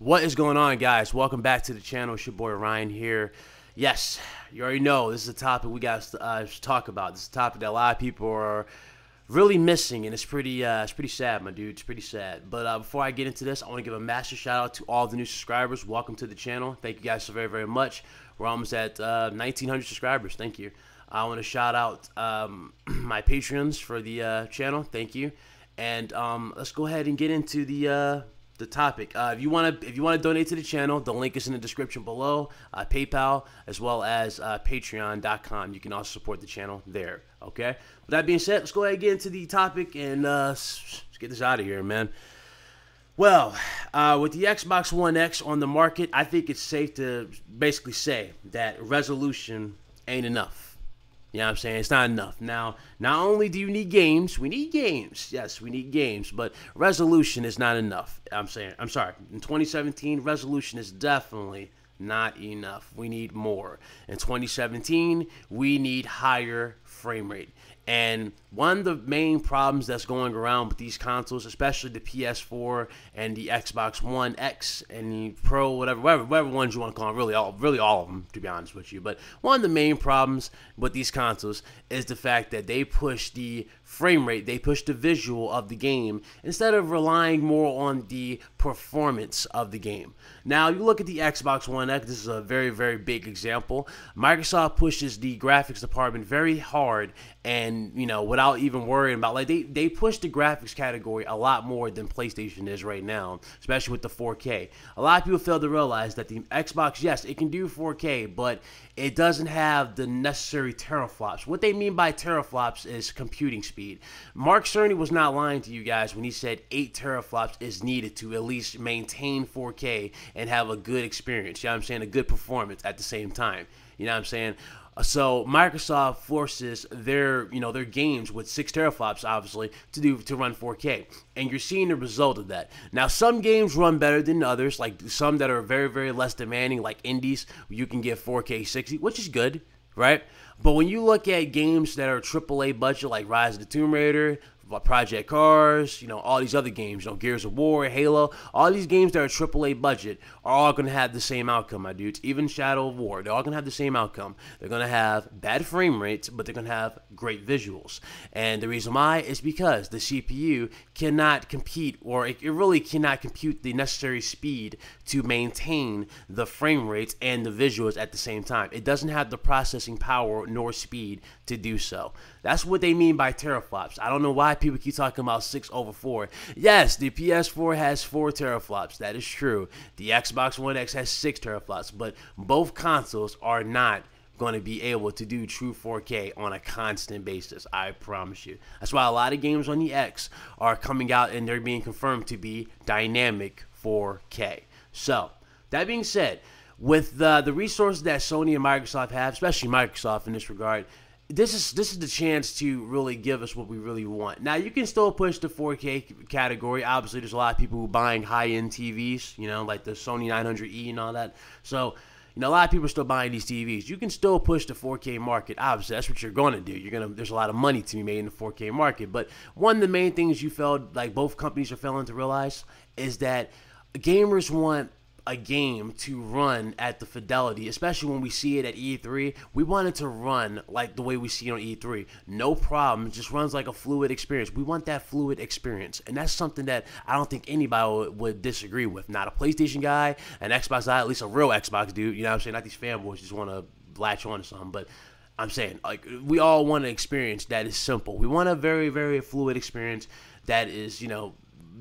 What is going on, guys? Welcome back to the channel. It's your boy Ryan here. Yes, you already know this is a topic we got to talk about. This is a topic that a lot of people are really missing, and it's pretty sad, my dude. It's pretty sad. But before I get into this, I want to give a massive shout out to all the new subscribers. Welcome to the channel. Thank you guys so very, very much. We're almost at 1,900 subscribers. Thank you. I want to shout out my Patreons for the channel. Thank you. And let's go ahead and get into the topic. If you want to donate to the channel, the link is in the description below. PayPal as well as Patreon.com. You can also support the channel there. Okay. With that being said, let's go ahead and get into the topic and let's get this out of here, man. Well, with the Xbox One X on the market, I think it's safe to basically say that resolution ain't enough. You know what I'm saying? It's not enough. Now, not only do you need games, we need games. Yes, we need games, but resolution is not enough. I'm sorry. In 2017, resolution is definitely not enough. We need more. In 2017, we need higher frame rate. And one of the main problems that's going around with these consoles, especially the PS4 and the Xbox One X and the Pro, whatever ones you want to call them, really all of them, to be honest with you. But one of the main problems with these consoles is the fact that they push the frame rate, they push the visual of the game instead of relying more on the performance of the game. Now, you look at the Xbox One X, this is a very, very big example. Microsoft pushes the graphics department very hard, and, you know, without even worrying about, like, they push the graphics category a lot more than PlayStation is right now, especially with the 4K. A lot of people fail to realize that the Xbox, yes, it can do 4K, but it doesn't have the necessary teraflops. What they mean by teraflops is computing speed. Mark Cerny was not lying to you guys when he said 8 teraflops is needed to at least maintain 4K and have a good experience. You know what I'm saying? A good performance at the same time. You know what I'm saying? So Microsoft forces their games with 6 teraflops, obviously, to run 4K, and you're seeing the result of that. Now, some games run better than others, like some that are very, very less demanding, like indies, you can get 4K 60, which is good, right? But when you look at games that are AAA budget, like Rise of the Tomb Raider, Project Cars, all these other games, Gears of War, Halo, all these games that are AAA budget are all going to have the same outcome, my dudes. Even Shadow of War, they're all going to have the same outcome. They're going to have bad frame rates, but they're going to have great visuals. And the reason why is because the CPU cannot compete, or it really cannot compute the necessary speed to maintain the frame rates and the visuals at the same time. It doesn't have the processing power nor speed to do so. That's what they mean by teraflops. I don't know why people keep talking about 6/4. Yes, the PS4 has 4 teraflops. That is true. The Xbox One X has 6 teraflops, but both consoles are not going to be able to do true 4K on a constant basis. I promise you. That's why a lot of games on the X are coming out and they're being confirmed to be dynamic 4K. So, that being said, with the resources that Sony and Microsoft have, especially Microsoft in this regard, this is the chance to really give us what we really want. Now, you can still push the 4K category. Obviously, there's a lot of people who are buying high-end TVs, like the Sony 900E and all that. So, a lot of people are still buying these TVs. You can still push the 4K market. Obviously, that's what you're going to do. There's a lot of money to be made in the 4K market. But one of the main things you felt like both companies are failing to realize is that gamers want a game to run at the fidelity, especially when we see it at E3. We want it to run like the way we see it on E3. No problem. It just runs like a fluid experience. We want that fluid experience. And that's something that I don't think anybody would disagree with. Not a PlayStation guy, an Xbox guy, at least a real Xbox dude. You know what I'm saying? Not these fanboys just want to latch on to something. But I'm saying, like, we all want an experience that is simple. We want a very, very fluid experience that is,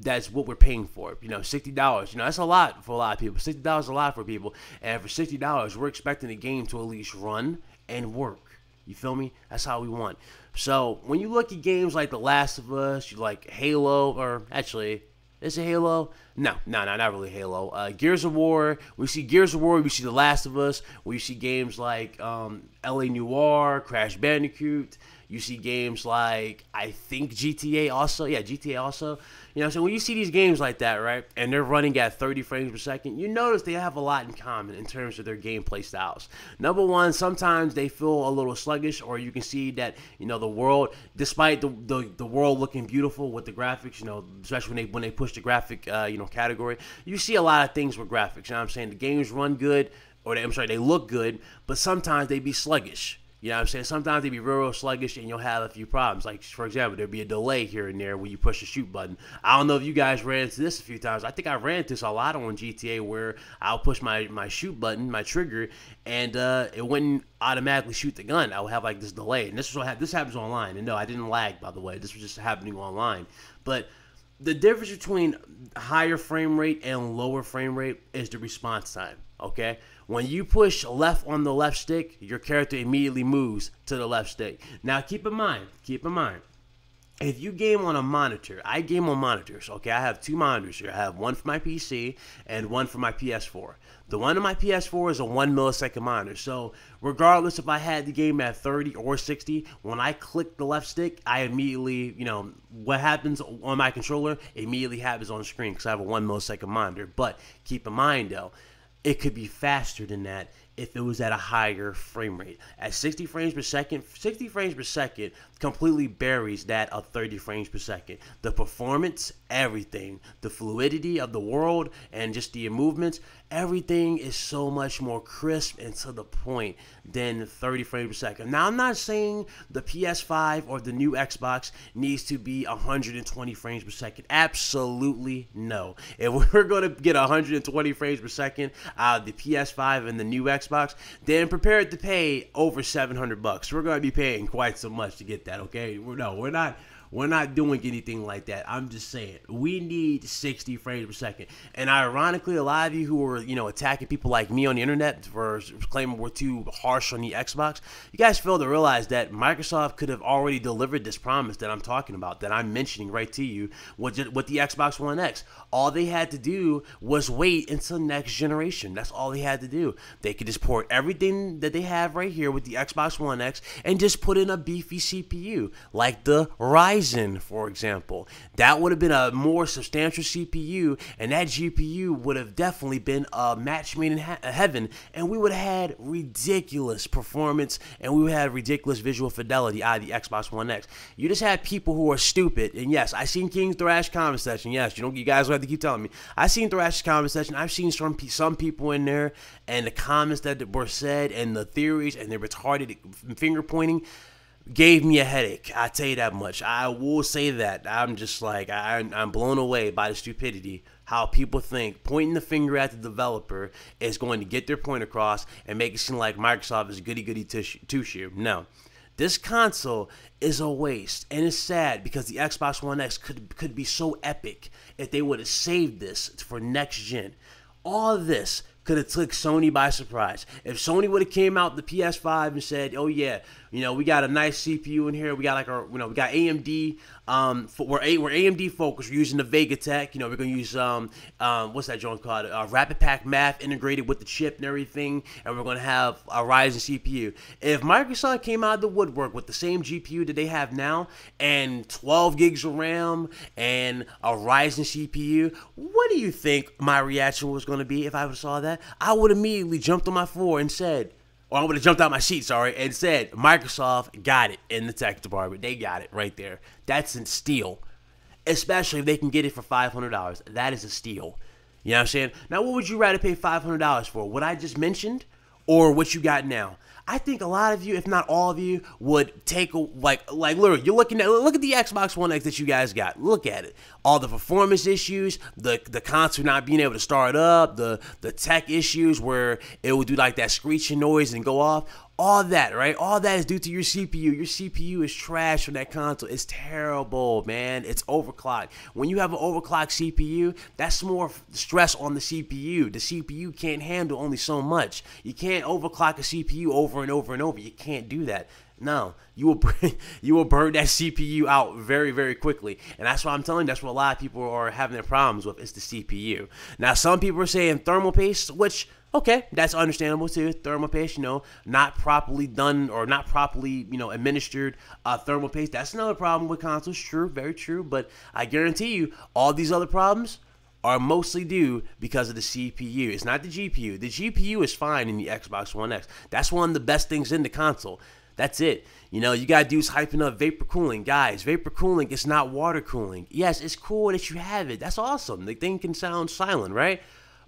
that's what we're paying for. $60. That's a lot for a lot of people. $60 is a lot for people. And for $60, we're expecting the game to at least run and work. You feel me? That's how we want. So when you look at games like The Last of Us, you like Halo, or actually, is it Halo? No, not really Halo. Gears of War. We see Gears of War. We see The Last of Us. We see games like LA Noire, Crash Bandicoot. You see games like, I think GTA also. Yeah, GTA also. You know, so when you see these games like that, right, and they're running at 30 frames per second, you notice they have a lot in common in terms of their gameplay styles. Number one, sometimes they feel a little sluggish, or you can see that, you know, the world, despite the world looking beautiful with the graphics, you know, especially when they push the graphic, you know, category, you see a lot of things with graphics. You know what I'm saying? The games run good, or they look good, but sometimes they be sluggish. You know what I'm saying? Sometimes they be real sluggish, and you'll have a few problems. Like, for example, there'll be a delay here and there when you push the shoot button. I don't know if you guys ran into this a few times. I think I ran into this a lot on GTA, where I'll push my shoot button, my trigger, and it wouldn't automatically shoot the gun. I would have like this delay. And this happens online. And no, I didn't lag, by the way. This was just happening online. But the difference between higher frame rate and lower frame rate is the response time, okay? When you push left on the left stick, your character immediately moves to the left stick. Now, keep in mind, if you game on a monitor, I game on monitors, okay? I have two monitors here. I have one for my PC and one for my PS4. The one on my PS4 is a 1 millisecond monitor. So regardless if I had the game at 30 or 60, when I click the left stick, I immediately, you know, what happens on my controller immediately happens on the screen because I have a 1 millisecond monitor. But keep in mind, though, it could be faster than that if it was at a higher frame rate. At 60 frames per second, completely buries that of 30 frames per second. The performance, everything, the fluidity of the world, and just the movements, everything is so much more crisp and to the point than 30 frames per second. Now, I'm not saying the PS5 or the new Xbox needs to be 120 frames per second. Absolutely no. If we're going to get 120 frames per second out of the PS5 and the new Xbox, then prepare to pay over $700. We're going to be paying quite so much to get that, okay? We're not doing anything like that. I'm just saying, we need 60 frames per second. And ironically, a lot of you who are, you know, attacking people like me on the internet for claiming we're too harsh on the Xbox, you guys fail to realize that Microsoft could have already delivered this promise that I'm talking about, that I'm mentioning right to you, with the Xbox One X. All they had to do was wait until next generation. That's all they had to do. They could just port everything that they have right here with the Xbox One X and just put in a beefy CPU, like the Ryzen, for example. That would have been a more substantial CPU, and that GPU would have definitely been a match made in heaven, and we would have had ridiculous performance, and we would have ridiculous visual fidelity out of the Xbox One X. You just had people who are stupid, and yes, I seen King Thrash comment section. Yes, you guys don't have to keep telling me. I seen Thrash's comment section. I've seen some people in there, and the comments that were said, and the theories, and the retarded finger pointing gave me a headache. I tell you that much. I will say that. I'm just like, I'm blown away by the stupidity. How people think pointing the finger at the developer is going to get their point across and make it seem like Microsoft is goody-goody two-shoe. No. This console is a waste, and it's sad because the Xbox One X could be so epic if they would have saved this for next gen. All of this could have took Sony by surprise. If Sony would have came out the PS5 and said, "Oh yeah, we got a nice CPU in here. We got we got AMD. We're AMD focused. We're using the Vega Tech. We're gonna use what's that joint called? Rapid Pack Math integrated with the chip and everything. And we're gonna have a Ryzen CPU. If Microsoft came out of the woodwork with the same GPU that they have now and 12 gigs of RAM and a Ryzen CPU, what do you think my reaction was gonna be if I saw that? I would immediately jumped on my floor and said, or I would have jumped out my seat, and said, Microsoft got it in the tech department. They got it right there. That's a steal, especially if they can get it for $500. That is a steal. You know what I'm saying? Now, what would you rather pay $500 for? What I just mentioned or what you got now? I think a lot of you, if not all of you, would take like literally. Look at the Xbox One X that you guys got. Look at it. All the performance issues, the console not being able to start up, the tech issues where it would do like that screeching noise and go off. All that, right? All that is due to your CPU. Your CPU is trash on that console. It's terrible, man. It's overclocked. When you have an overclocked CPU, that's more stress on the CPU. The CPU can't handle only so much. You can't overclock a CPU over and over and over. You can't do that. No, you will burn that CPU out very, very quickly. And that's why I'm telling you, that's what a lot of people are having their problems with, is the CPU. Now, some people are saying thermal paste, which Okay, that's understandable too. Thermal paste, not properly done or not properly, administered thermal paste. That's another problem with consoles. True, very true. But I guarantee you, all these other problems are mostly due because of the CPU. It's not the GPU. The GPU is fine in the Xbox One X. That's one of the best things in the console. That's it. You got dudes hyping up vapor cooling. Guys, vapor cooling is not water cooling. Yes, it's cool that you have it. That's awesome. The thing can sound silent, right?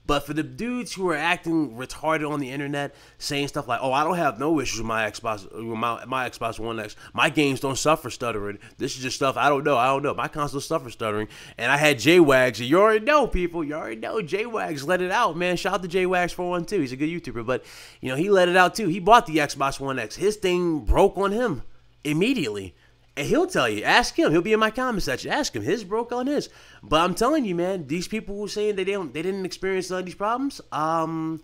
But for the dudes who are acting retarded on the internet, saying stuff like, "Oh, I don't have no issues with my Xbox One X. My games don't suffer stuttering. This is just stuff I don't know. My console suffers stuttering." And I had J-Wags, and you already know, people. You already know J-Wags let it out, man. Shout out to J-Wags 412. He's a good YouTuber, but he let it out too. He bought the Xbox One X. His thing broke on him immediately. And he'll tell you. Ask him. He'll be in my comment section. Ask him. His broke on his. But I'm telling you, man, these people who are saying they didn't experience these problems, 9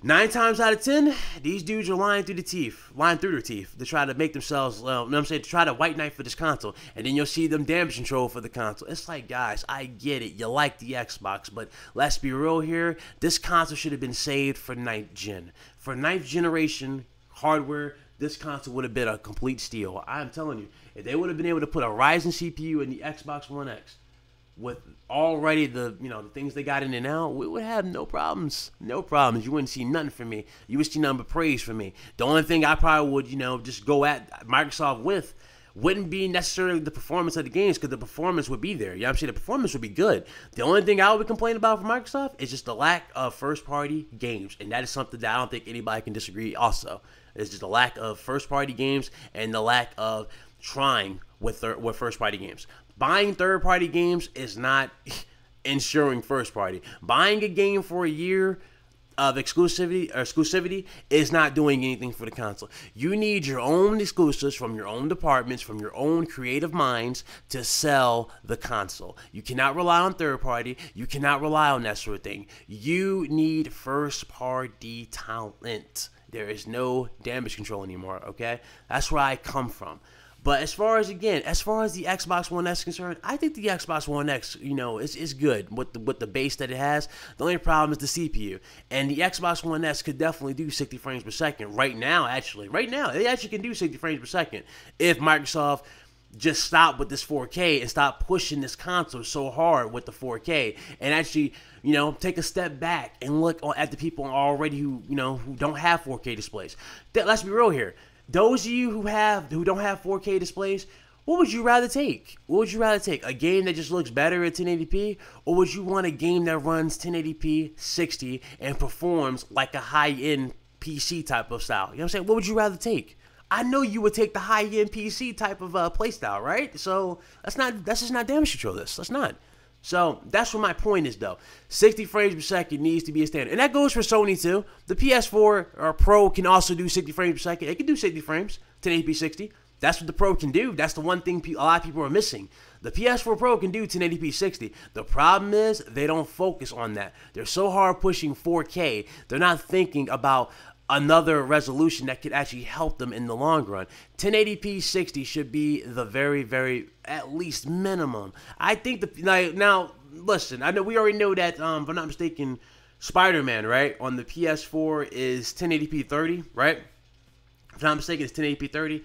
times out of 10, these dudes are lying through their teeth to try to make themselves, to try to white knight for this console. And then you'll see them damage control for the console. It's like, guys, I get it. You like the Xbox, but let's be real here. This console should have been saved for 9th gen. For 9th generation hardware, this console would have been a complete steal. I'm telling you, if they would have been able to put a Ryzen CPU in the Xbox One X with already the things they got in it now, we would have no problems. No problems. You wouldn't see nothing from me. You would see nothing but praise from me. The only thing I probably would, just go at Microsoft with wouldn't be necessarily the performance of the games, because the performance would be there. You know what I'm saying? The performance would be good. The only thing I would complain about from Microsoft is just the lack of first-party games, and that is something that I don't think anybody can disagree also. It's just the lack of first-party games and the lack of trying with first-party games. Buying third-party games is not ensuring first-party. Buying a game for a year of exclusivity is not doing anything for the console. You need your own exclusives from your own departments, from your own creative minds to sell the console. You cannot rely on third party. You cannot rely on that sort of thing. You need first party talent. There is no damage control anymore, okay? That's where I come from. But as far as the Xbox One X is concerned, I think the Xbox One X, is good with the base that it has. The only problem is the CPU. And the Xbox One S could definitely do 60 frames per second right now, actually. Right now, it actually can do 60 frames per second if Microsoft just stop with this 4K and stop pushing this console so hard with the 4K and actually, take a step back and look at the people already who don't have 4K displays. Let's be real here. Those of you who don't have 4K displays, what would you rather take? What would you rather take? A game that just looks better at 1080p, or would you want a game that runs 1080p 60 and performs like a high-end PC type of style? You know what I'm saying? What would you rather take? I know you would take the high-end PC type of play style, right? So that's just not damage control. That's not. So that's what my point is, though. 60 frames per second needs to be a standard. And that goes for Sony, too. The PS4 or Pro can also do 60 frames per second. It can do 60 frames, 1080p 60. That's what the Pro can do. That's the one thing a lot of people are missing. The PS4 Pro can do 1080p 60. The problem is they don't focus on that. They're so hard pushing 4K, they're not thinking about another resolution that could actually help them in the long run. 1080p 60 should be the very, very, at least minimum. I think now, listen, I know we already know that, if I'm not mistaken, Spider-Man, right, on the PS4 is 1080p 30, right? If I'm not mistaken, it's 1080p 30.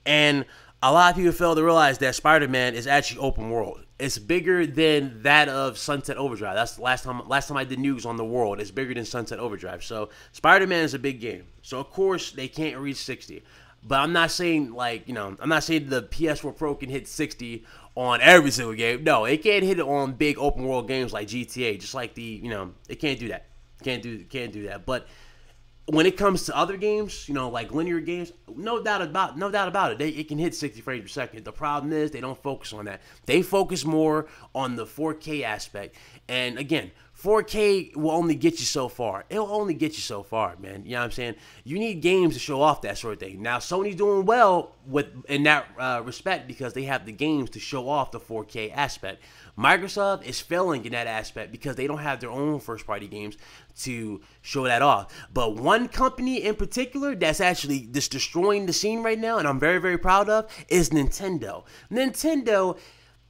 And a lot of people fail to realize that Spider-Man is actually open world. It's bigger than that of Sunset Overdrive. That's the last time I did news on the world. It's bigger than Sunset Overdrive. So Spider-Man is a big game. So of course they can't reach 60. But I'm not saying I'm not saying the PS4 Pro can hit 60 on every single game. No, it can't hit it on big open world games like GTA. Just like it can't do that. Can't do that. But when it comes to other games, like linear games, no doubt about it. It can hit 60 frames per second. The problem is they don't focus on that. They focus more on the 4K aspect. And again, 4K will only get you so far. It'll only get you so far, man. You know what I'm saying? You need games to show off that sort of thing. Now, Sony's doing well in that respect because they have the games to show off the 4K aspect. Microsoft is failing in that aspect because they don't have their own first-party games to show that off. But one company in particular that's actually just destroying the scene right now, and I'm very, very proud of, is Nintendo. Nintendo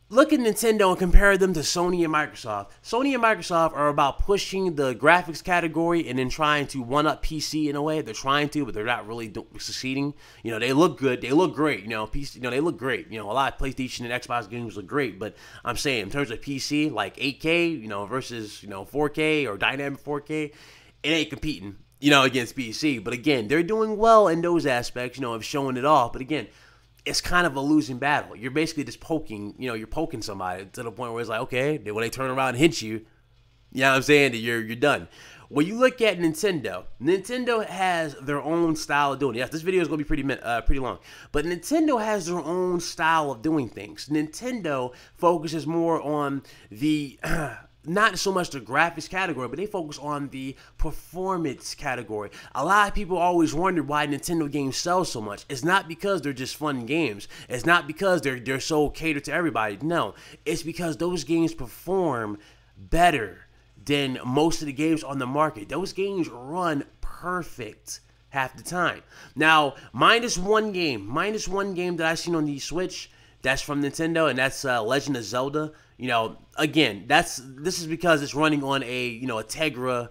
look at Nintendo and compare them to Sony and Microsoft. Sony and Microsoft are about pushing the graphics category and then trying to one-up PC in a way. They're trying to, but they're not really succeeding. You know, they look good. They look great. You know, PC. You know, they look great. You know, a lot of PlayStation and Xbox games look great. But I'm saying in terms of PC, like 8K, you know, versus 4K or dynamic 4K, it ain't competing, against PC. But again, they're doing well in those aspects, of showing it off. But again, it's kind of a losing battle. You're basically just poking, you're poking somebody to the point where it's like, okay, when they turn around and hit you, you know what I'm saying, that you're done. When you look at Nintendo has their own style of doing it. Yes, this video is going to be pretty long. But Nintendo has their own style of doing things. Nintendo focuses more on the not so much the graphics category, but they focus on the performance category. A lot of people always wonder why Nintendo games sell so much. It's not because they're just fun games. It's not because they're so catered to everybody. No, it's because those games perform better than most of the games on the market. Those games run perfect half the time. Now, minus one game that I've seen on the Switch that's from Nintendo, and that's Legend of Zelda. Again, this is because it's running on a Tegra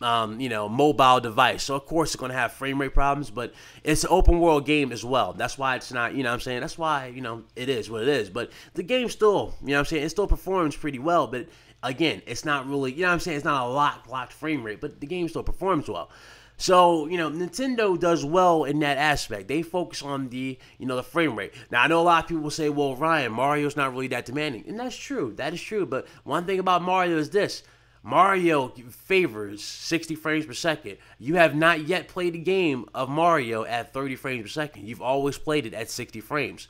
mobile device. So of course it's going to have frame rate problems, but it's an open world game as well. That's why it's not, that's why, it is what it is. But the game still, it still performs pretty well, but again, it's not really, it's not a locked frame rate, but the game still performs well. So, Nintendo does well in that aspect. They focus on the, the frame rate. Now, I know a lot of people will say, well, Ryan, Mario's not really that demanding. And that's true. That is true. But one thing about Mario is this. Mario favors 60 frames per second. You have not yet played a game of Mario at 30 frames per second. You've always played it at 60 frames.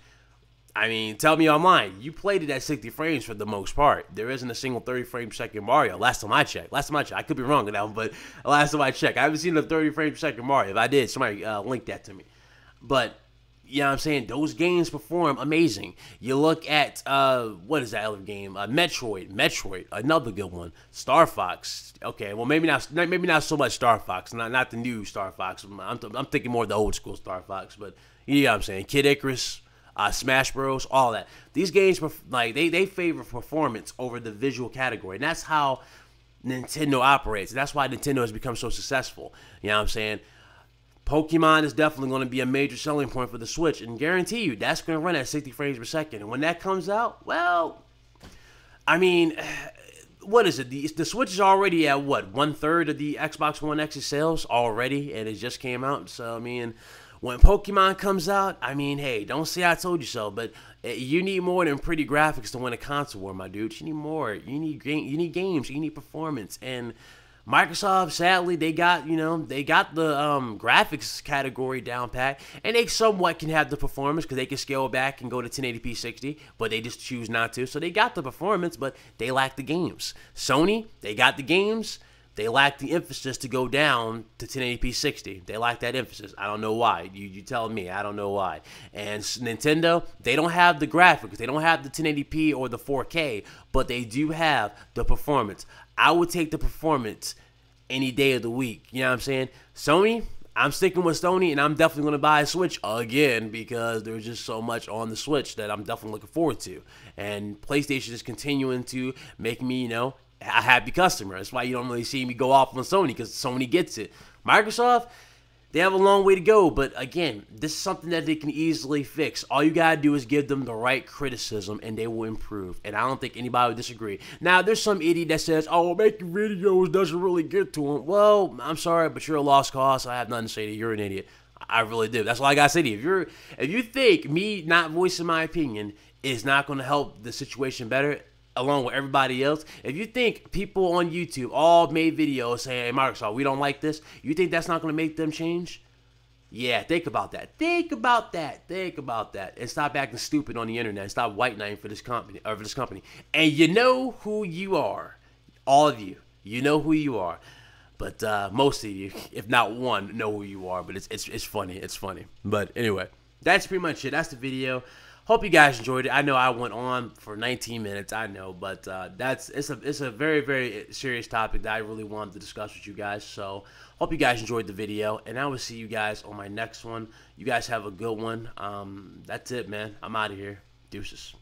I mean, tell me online. You played it at 60 frames for the most part. There isn't a single 30 frame per second Mario. Last time I checked. I could be wrong now, but last time I checked, I haven't seen a 30 frame per second Mario. If I did, somebody link that to me. But, you know what I'm saying? Those games perform amazing. You look at, what is that other game? Metroid, another good one. Star Fox. Okay, well, maybe not so much Star Fox. Not the new Star Fox. I'm thinking more of the old school Star Fox. But, you know what I'm saying? Kid Icarus. Smash Bros, all that. These games, they favor performance over the visual category, and that's how Nintendo operates. That's why Nintendo has become so successful. You know what I'm saying? Pokemon is definitely going to be a major selling point for the Switch, and guarantee you that's going to run at 60 frames per second. And when that comes out, well, I mean, what is it? The Switch is already at what, 1/3 of the Xbox One X's sales already, and it just came out. So I mean, when Pokemon comes out, I mean, hey, don't say I told you so, but you need more than pretty graphics to win a console war, my dude. You need more. You need games. You need performance. And Microsoft, sadly, they got the graphics category down pat, and they somewhat can have the performance because they can scale back and go to 1080p 60, but they just choose not to. So they got the performance, but they lack the games. Sony, they got the games. They lack the emphasis to go down to 1080p 60. They lack that emphasis. I don't know why. You tell me. I don't know why. And Nintendo, they don't have the graphics. They don't have the 1080p or the 4K, but they do have the performance. I would take the performance any day of the week. You know what I'm saying? Sony, I'm sticking with Sony, and I'm definitely going to buy a Switch again because there's just so much on the Switch that I'm definitely looking forward to. And PlayStation is continuing to make me, a happy customer. That's why you don't really see me go off on Sony, because Sony gets it. Microsoft, they have a long way to go, but again, this is something that they can easily fix. All you gotta do is give them the right criticism, and they will improve. And I don't think anybody would disagree. Now, there's some idiot that says, "Oh, making videos doesn't really get to them." Well, I'm sorry, but you're a lost cause. So I have nothing to say to you. You're an idiot. I really do. That's all I gotta say to you. If you think me not voicing my opinion is not gonna help the situation better, along with everybody else, if you think people on YouTube all made videos saying, "Hey, Microsoft, we don't like this," you think that's not going to make them change? Yeah, think about that. Think about that. And stop acting stupid on the internet. Stop white knighting for this company. And you know who you are. All of you. You know who you are. But most of you, if not one, know who you are. But it's funny. It's funny. But anyway, that's pretty much it. That's the video. Hope you guys enjoyed it. I know I went on for 19 minutes. I know, but it's a very, very serious topic that I really wanted to discuss with you guys. So hope you guys enjoyed the video, and I will see you guys on my next one. You guys have a good one. That's it, man. I'm out of here. Deuces.